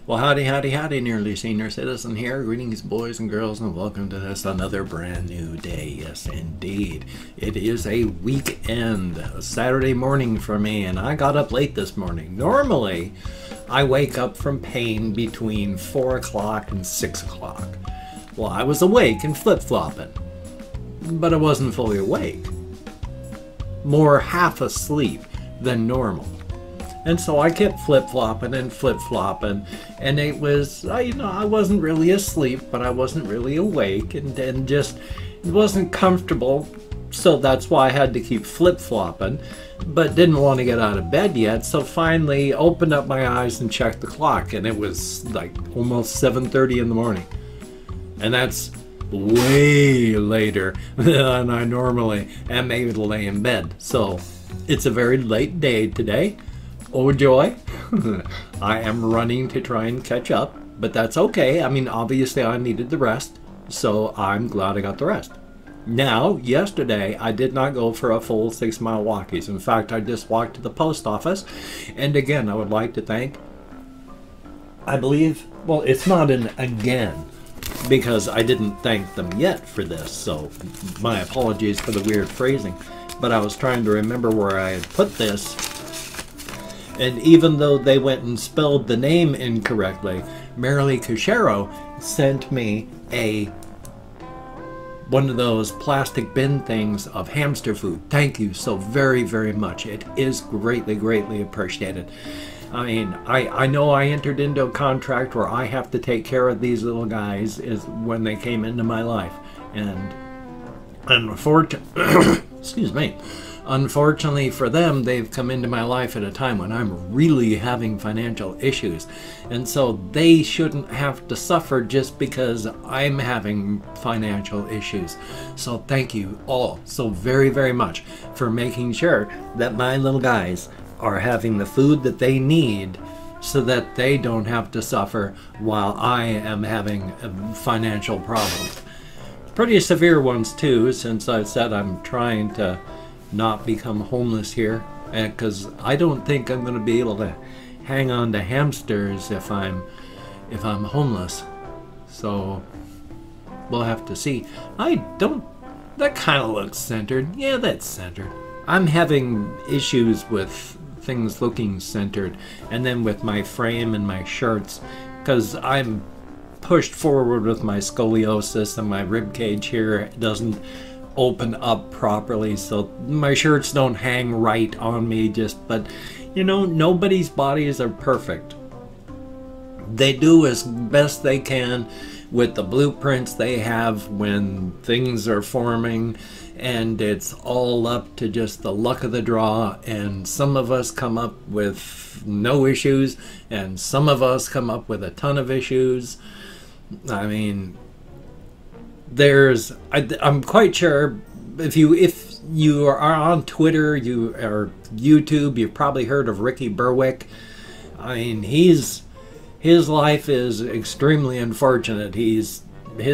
Well, howdy, howdy, howdy, nearly senior citizen here. Greetings, boys and girls, and welcome to this another brand new day. Yes, indeed. It is a weekend, a Saturday morning for me, and I got up late this morning. Normally, I wake up from pain between 4 o'clock and 6 o'clock. Well, I was awake and flip-flopping, but I wasn't fully awake. More half asleep than normal. And so I kept flip-flopping and flip-flopping, and it was, I wasn't really asleep, but I wasn't really awake, and just, it wasn't comfortable, so that's why I had to keep flip-flopping, but didn't want to get out of bed yet, so finally opened up my eyes and checked the clock, and it was like almost 7:30 in the morning. And that's way later than I normally am able to lay in bed. So it's a very late day today. Oh joy. I am running to try and catch up, but that's okay. I mean, obviously I needed the rest, so I'm glad I got the rest. Now, yesterday I did not go for a full 6-mile walkies. In fact, I just walked to the post office, and again, I would like to thank, I believe, well, it's not an again, because I didn't thank them yet for this, so my apologies for the weird phrasing, but I was trying to remember where I had put this. And even though they went and spelled the name incorrectly, Merrily Cachero sent me one of those plastic bin things of hamster food. Thank you so very, very much. It is greatly, greatly appreciated. I mean, I know I entered into a contract where I have to take care of these little guys is when they came into my life. And unfortunately, excuse me. Unfortunately for them, they've come into my life at a time when I'm really having financial issues. And so they shouldn't have to suffer just because I'm having financial issues. So thank you all so very, very much for making sure that my little guys are having the food that they need so that they don't have to suffer while I am having financial problems. Pretty severe ones too, since I said I'm trying to not become homeless here, because I don't think I'm going to be able to hang on to hamsters if I'm homeless. So we'll have to see. That kind of looks centered. Yeah, that's centered. I'm having issues with things looking centered, and then with my frame and my shirts, because I'm pushed forward with my scoliosis, and my rib cage here doesn't open up properly, so my shirts don't hang right on me. But you know, nobody's bodies are perfect. They do as best they can with the blueprints they have when things are forming, and it's all up to just the luck of the draw. And some of us come up with no issues, and some of us come up with a ton of issues. I mean, I'm quite sure if you are on Twitter, or YouTube, you've probably heard of Ricky Berwick. I mean, his life is extremely unfortunate. His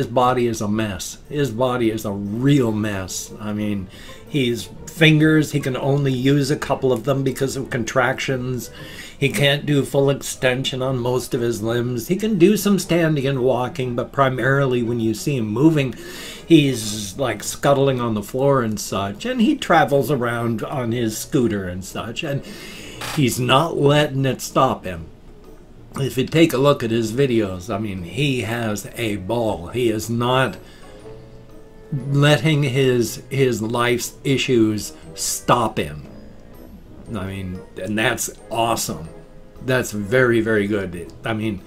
body is a mess. His body is a real mess. I mean, his fingers, he can only use a couple of them because of contractions. He can't do full extension on most of his limbs. He can do some standing and walking, but primarily when you see him moving, he's like scuttling on the floor and such. And he travels around on his scooter and such, and he's not letting it stop him. If you take a look at his videos, I mean, he has a ball. He is not letting his life's issues stop him. I mean, and that's awesome. That's very, very good. I mean,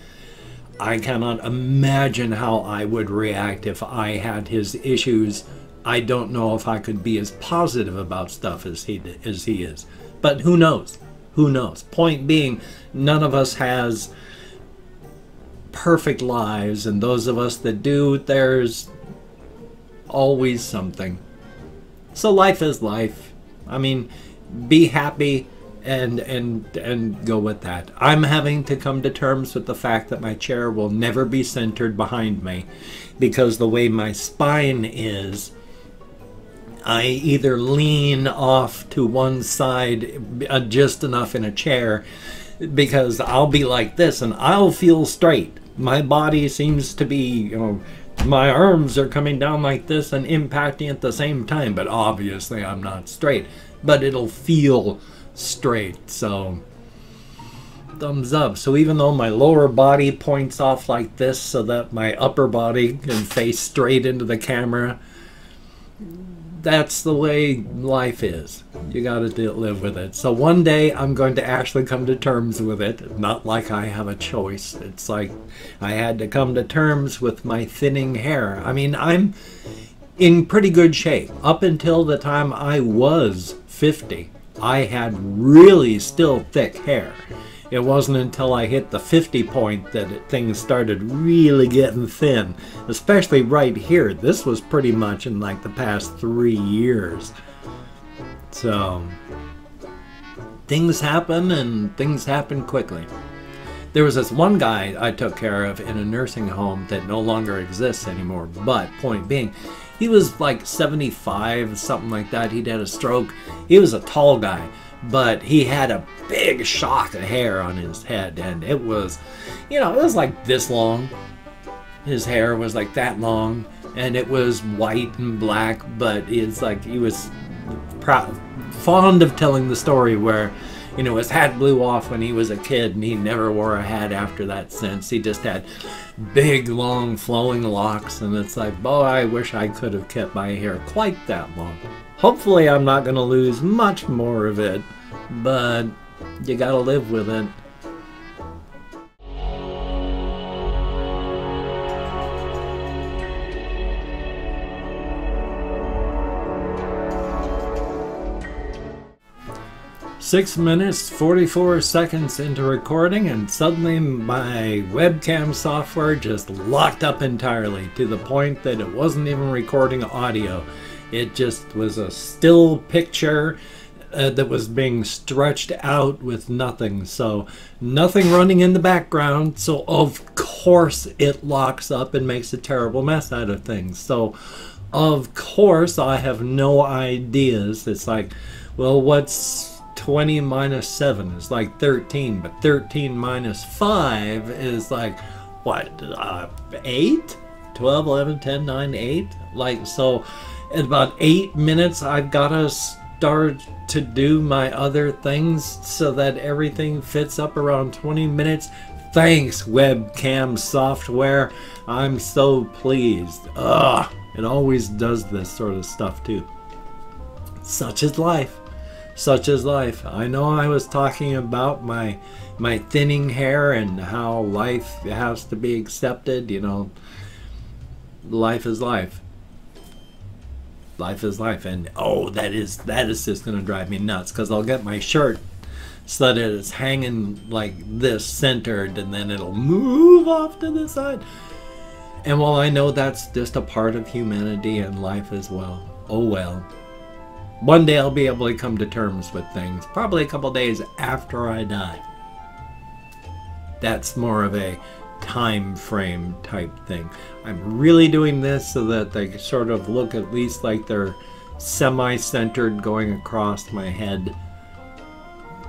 I cannot imagine how I would react if I had his issues. I don't know if I could be as positive about stuff as he is. But who knows? Who knows? Point being, none of us has perfect lives, and those of us that do, there's always something. So life is life. I mean, be happy and go with that. I'm having to come to terms with the fact that my chair will never be centered behind me, because the way my spine is, I either lean off to one side just enough in a chair because I'll be like this and I'll feel straight. My body seems to be, you know, my arms are coming down like this and impacting at the same time, but obviously I'm not straight, but it'll feel straight. So thumbs up. So even though my lower body points off like this so that my upper body can face straight into the camera, that's the way life is. You gotta live with it. So one day I'm going to actually come to terms with it. Not like I have a choice. It's like I had to come to terms with my thinning hair. I mean, I'm in pretty good shape. Up until the time I was 50, I had really still thick hair. It wasn't until I hit the 50 point that things started really getting thin, especially right here. This was pretty much in like the past 3 years. So things happen, and things happen quickly. There was this one guy I took care of in a nursing home that no longer exists anymore, but point being, he was like 75, something like that. He'd had a stroke. He was a tall guy, but he had a big shock of hair on his head, and it was, you know, it was like this long. His hair was like that long, and it was white and black, but it's like he was fond of telling the story where, you know, his hat blew off when he was a kid, and he never wore a hat after that since. He just had big, long, flowing locks, and it's like, boy, I wish I could have kept my hair quite that long. Hopefully I'm not going to lose much more of it, but you gotta live with it. Six minutes, 44 seconds into recording, and suddenly my webcam software just locked up entirely to the point that it wasn't even recording audio. It just was a still picture that was being stretched out with nothing. So nothing running in the background. So of course it locks up and makes a terrible mess out of things. So of course I have no ideas. It's like, well, what's 20 minus 7 is like 13, but 13 minus 5 is like, what, 8? 12, 11, 10, 9, 8? Like, so in about 8 minutes, I've got to start to do my other things so that everything fits up around 20 minutes. Thanks, webcam software. I'm so pleased. Ugh, it always does this sort of stuff too. Such is life. Such is life. I know I was talking about my thinning hair and how life has to be accepted. You know, life is life. Life is life. And oh, that is just going to drive me nuts, because I'll get my shirt so that it's hanging like this, centered, and then it'll move off to the side. And while I know that's just a part of humanity and life as well, oh well. One day I'll be able to come to terms with things, probably a couple days after I die. That's more of a time frame type thing. I'm really doing this so that they sort of look at least like they're semi-centered going across my head.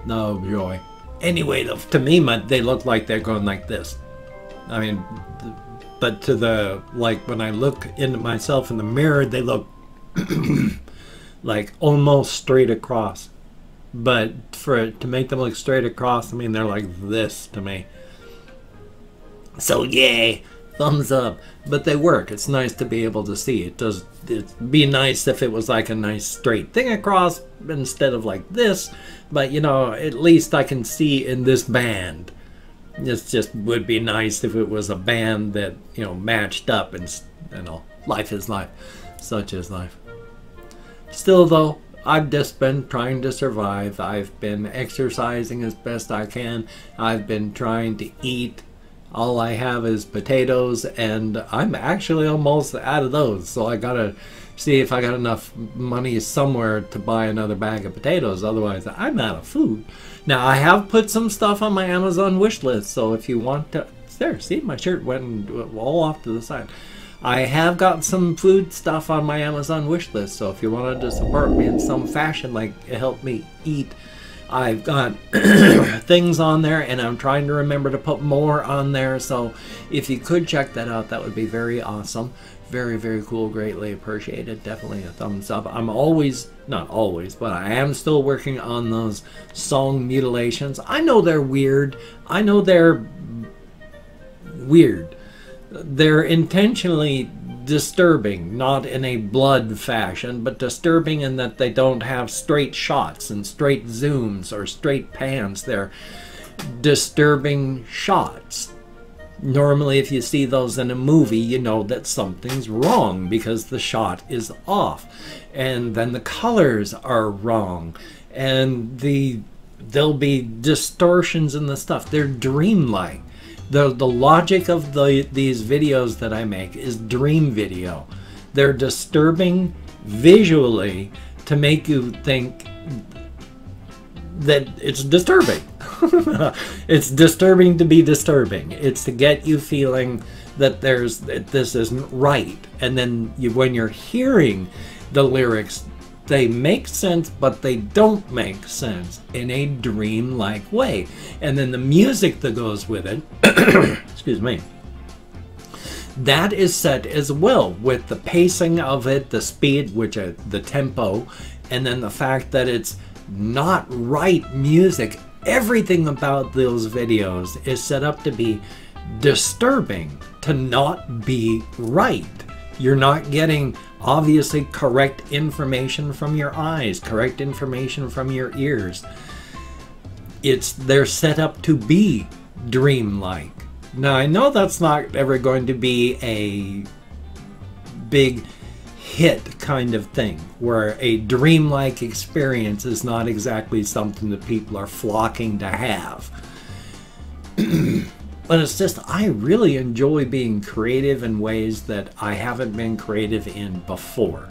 No joy. Anyway, to me, they look like they're going like this. I mean, but to the, like when I look into myself in the mirror, they look like almost straight across. But to make them look straight across, I mean, they're like this to me. So yay, thumbs up. But they work. It's nice to be able to see. It'd be nice if it was like a nice straight thing across instead of like this. But you know, at least I can see in this band. It just would be nice if it was a band that, you know, matched up, and you know, life is life. Such is life. Still though, I've just been trying to survive. I've been exercising as best I can. I've been trying to eat. All I have is potatoes, and I'm actually almost out of those. So I gotta see if I got enough money somewhere to buy another bag of potatoes. Otherwise, I'm out of food. Now, I have put some stuff on my Amazon wish list. So if you want to, there, see, my shirt went all off to the side. I have got some food stuff on my Amazon wish list. So if you wanted to support me in some fashion, like help me eat, I've got things on there, and I'm trying to remember to put more on there. So if you could check that out, that would be very awesome. Very, very cool. Greatly appreciated. Definitely a thumbs up. I'm always, not always, but I am still working on those song mutilations. I know they're weird. I know they're weird. They're intentionally disturbing, not in a blood fashion, but disturbing in that they don't have straight shots and straight zooms or straight pans. They're disturbing shots. Normally, if you see those in a movie, you know that something's wrong because the shot is off. And then the colors are wrong. And there'll be distortions in the stuff. They're dreamlike. The logic of these videos that I make is dream video. They're disturbing visually to make you think that it's disturbing. It's disturbing to be disturbing. It's to get you feeling that this isn't right. And then when you're hearing the lyrics, they make sense, but they don't make sense in a dream-like way. And then the music that goes with it, excuse me, that is set as well with the pacing of it, the speed, the tempo, and then the fact that it's not right music. Everything about those videos is set up to be disturbing, to not be right. You're not getting obviously correct information from your eyes, correct information from your ears. They're set up to be dreamlike. Now I know that's not ever going to be a big hit kind of thing, where a dreamlike experience is not exactly something that people are flocking to have. But it's just, I really enjoy being creative in ways that I haven't been creative in before.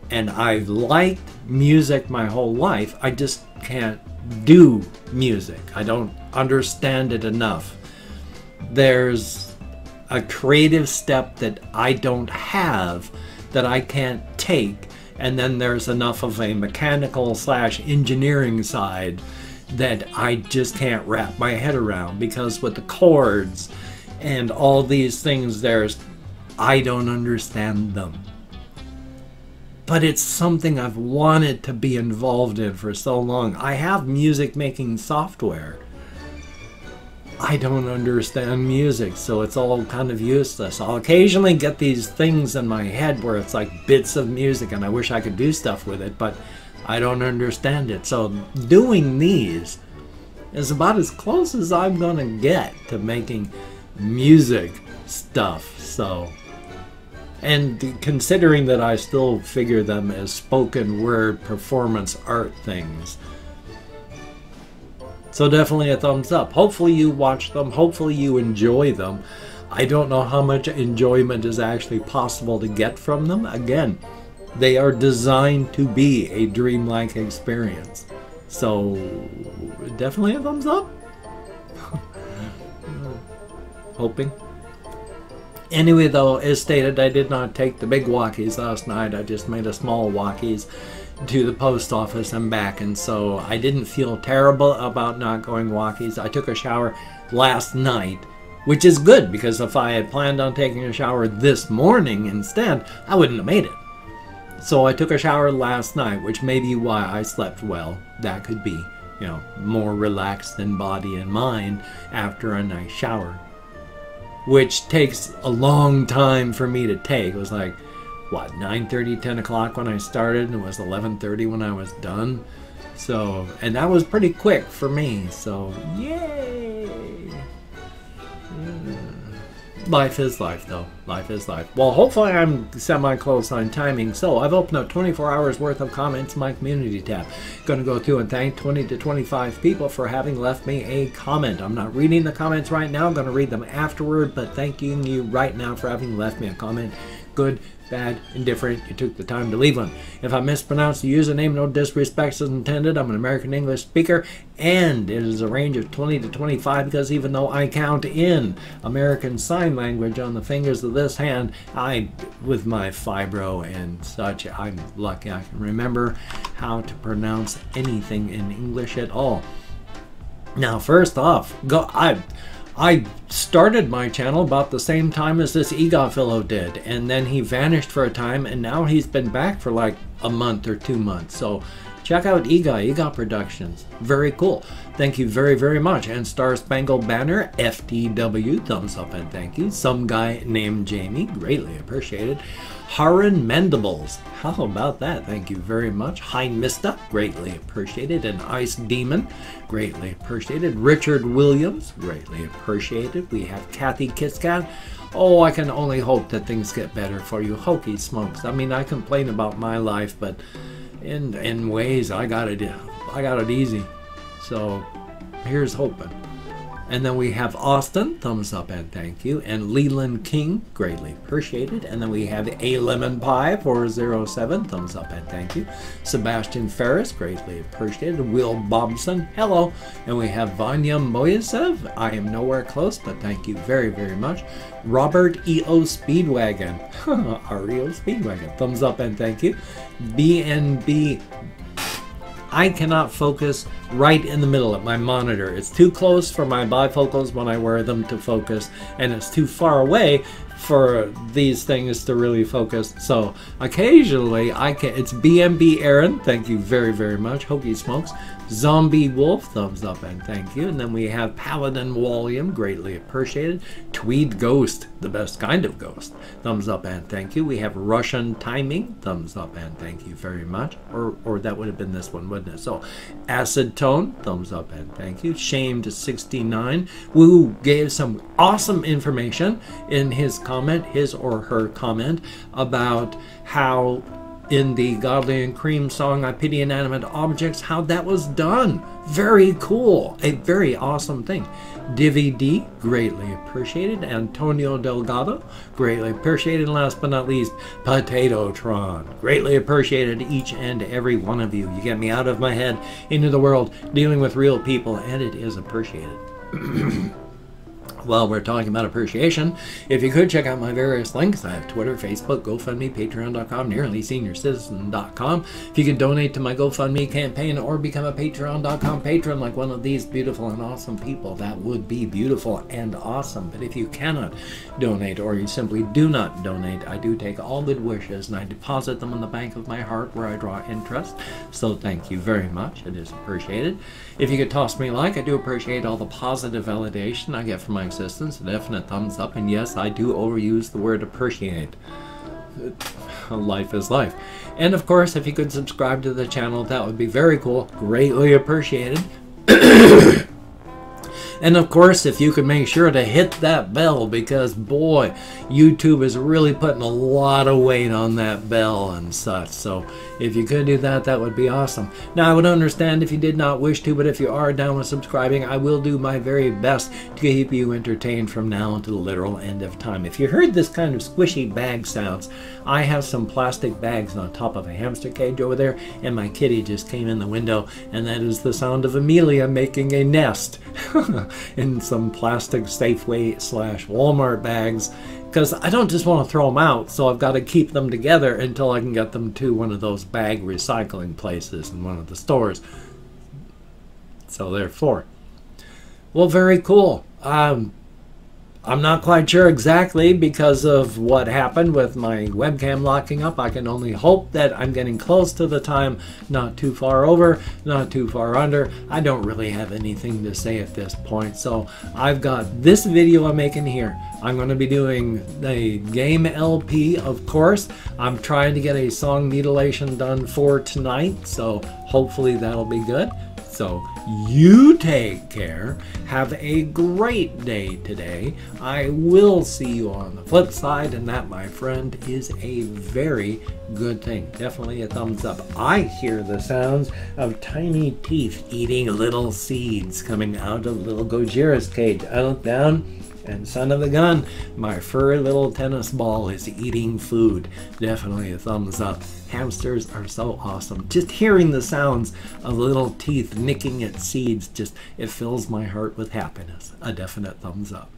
And I've liked music my whole life. I just can't do music. I don't understand it enough. There's a creative step that I don't have, that I can't take, and then there's enough of a mechanical / engineering side that I just can't wrap my head around, because with the chords and all these things, I don't understand them. But it's something I've wanted to be involved in for so long. I have music making software. I don't understand music, so it's all kind of useless. I'll occasionally get these things in my head where it's like bits of music and I wish I could do stuff with it, but I don't understand it. So doing these is about as close as I'm gonna get to making music stuff. So, and considering that I still figure them as spoken word performance art things, so definitely a thumbs up. Hopefully you watch them. Hopefully you enjoy them. I don't know how much enjoyment is actually possible to get from them. Again, they are designed to be a dreamlike experience. So definitely a thumbs up. Hoping. Anyway, though, as stated, I did not take the big walkies last night. I just made a small walkies to the post office and back, and so I didn't feel terrible about not going walkies. I took a shower last night, which is good, because if I had planned on taking a shower this morning instead, I wouldn't have made it. So I took a shower last night, which may be why I slept well. That could be, you know, more relaxed in body and mind after a nice shower, which takes a long time for me to take. It was like, what, 9:30, 10 o'clock when I started, and it was 11:30 when I was done. So, and that was pretty quick for me, so yay! Life is life, though. Life is life. Well, hopefully I'm semi-close on timing, so I've opened up 24 hours worth of comments in my community tab. Gonna go through and thank 20 to 25 people for having left me a comment. I'm not reading the comments right now, I'm gonna read them afterward, but thanking you right now for having left me a comment. Good, bad, indifferent, you took the time to leave one. If I mispronounced the username, no disrespect is intended. I'm an American English speaker, and it is a range of 20 to 25, because even though I count in American Sign Language on the fingers of this hand, with my fibro and such, I'm lucky I can remember how to pronounce anything in English at all. Now, first off, I started my channel about the same time as this EGOT fellow did, and then he vanished for a time, and now he's been back for like a month or 2 months. So check out EGOT Productions. Very cool. Thank you very, very much. And Star Spangled Banner, FTW, thumbs up and thank you. Some guy named Jamie, greatly appreciated. Haran Mandibles, how about that? Thank you very much. Hi Mista, greatly appreciated. And Ice Demon, greatly appreciated. Richard Williams, greatly appreciated. We have Kathy Kitscat. Oh, I can only hope that things get better for you. Hokey smokes. I mean, I complain about my life, but in ways I got it easy. So here's hoping. And then we have Austin, thumbs up and thank you. And Leland King, greatly appreciated. And then we have A Lemon Pie 407, thumbs up and thank you. Sebastian Ferris, greatly appreciated. Will Bobson, hello. And we have Vanya Moisev, I am nowhere close, but thank you very, very much. Robert E.O. Speedwagon, R.E.O. Speedwagon, thumbs up and thank you. BNB, I cannot focus right in the middle of my monitor. It's too close for my bifocals when I wear them to focus, and it's too far away for these things to really focus. So occasionally I can. It's BMB Aaron, thank you very, very much. Hokey smokes. Zombie Wolf, thumbs up and thank you. And then we have Paladin Walliam, greatly appreciated. Tweed Ghost, the best kind of ghost, thumbs up and thank you. We have Russian Timing, thumbs up and thank you very much. Or that would have been this one, wouldn't it? So Acid Tone, thumbs up and thank you. Shamed 69, who gave some awesome information in his comment, his or her comment, about how in the Godly and Cream song, I Pity Inanimate Objects, how that was done. Very cool. A very awesome thing. Divvy D, greatly appreciated. Antonio Delgado, greatly appreciated. And last but not least, Potato Tron, greatly appreciated, each and every one of you. You get me out of my head, into the world, dealing with real people, and it is appreciated. Well, we're talking about appreciation. If you could check out my various links, I have Twitter, Facebook, GoFundMe, Patreon.com, NearlySeniorCitizen.com. If you could donate to my GoFundMe campaign or become a Patreon.com patron like one of these beautiful and awesome people, that would be beautiful and awesome. But if you cannot donate, or you simply do not donate, I do take all good wishes and I deposit them in the bank of my heart where I draw interest. So thank you very much. It is appreciated. If you could toss me a like, I do appreciate all the positive validation I get from my existence. A definite thumbs up, and yes, I do overuse the word appreciate. Life is life. And of course, if you could subscribe to the channel, that would be very cool. Greatly appreciated. And of course, if you could make sure to hit that bell, because boy, YouTube is really putting a lot of weight on that bell and such. So if you could do that, that would be awesome. Now, I would understand if you did not wish to, but if you are down with subscribing, I will do my very best to keep you entertained from now until the literal end of time. If you heard this kind of squishy bag sounds, I have some plastic bags on top of a hamster cage over there, and my kitty just came in the window, and that is the sound of Amelia making a nest in some plastic Safeway / Walmart bags, because I don't just want to throw them out, so I've got to keep them together until I can get them to one of those bag recycling places in one of the stores. So therefore, well, very cool. I'm not quite sure exactly because of what happened with my webcam locking up. I can only hope that I'm getting close to the time, not too far over, not too far under. I don't really have anything to say at this point. So I've got this video I'm making here. I'm going to be doing the game LP, of course. I'm trying to get a song mutilation done for tonight, so hopefully that'll be good. So you take care. Have a great day today. I will see you on the flip side, and that, my friend, is a very good thing. Definitely a thumbs up. I hear the sounds of tiny teeth eating little seeds coming out of little Gojira's cage. I look down, and son of a gun, my furry little tennis ball is eating food. Definitely a thumbs up. Hamsters are so awesome. Just hearing the sounds of little teeth nicking at seeds, it fills my heart with happiness. A definite thumbs up.